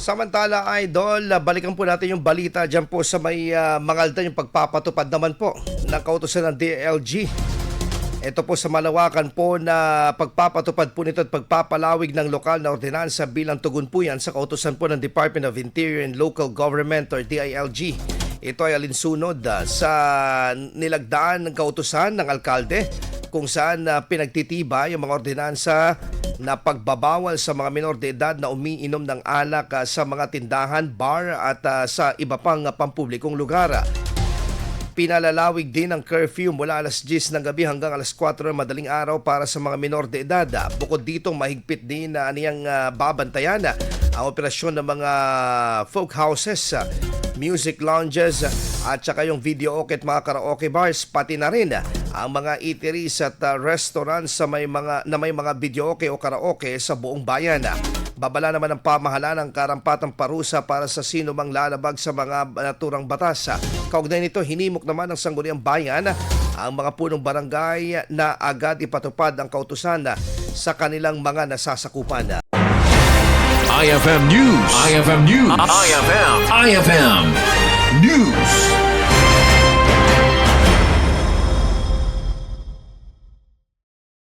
Samantala, Idol, balikan po natin yung balita dyan po sa may Mangaldan, yung pagpapatupad naman po ng kautusan ng DILG. Ito po sa malawakan po na pagpapatupad po nito at pagpapalawig ng lokal na ordinansa bilang tugon po yan sa kautusan po ng Department of Interior and Local Government or DILG. Ito ay alinsunod sa nilagdaan ng kautusan ng alkalde kung saan pinagtitibay yung mga ordinansa na pagbabawal sa mga minor de edad na umiinom ng alak sa mga tindahan, bar at sa iba pang pampublikong lugar. Pinalalawig din ang curfew mula alas 10 ng gabi hanggang alas 4 ng madaling araw para sa mga minor de edad. Bukod dito, mahigpit din na aniyang babantayan ang operasyon ng mga folk houses, music lounges at saka yung video okay at mga karaoke bars, pati na rin ang mga eateries at restaurants sa may mga video okay o karaoke sa buong bayan. Babala naman ng pamahalaan ang karampatang parusa para sa sino mang lalabag sa mga naturang batas. Kaugnay nito, hinimok naman ng Sangguniang Bayan ang mga punong barangay na agad ipatupad ang kautusan sa kanilang mga nasasakupan. IFM News. IFM News. IFM.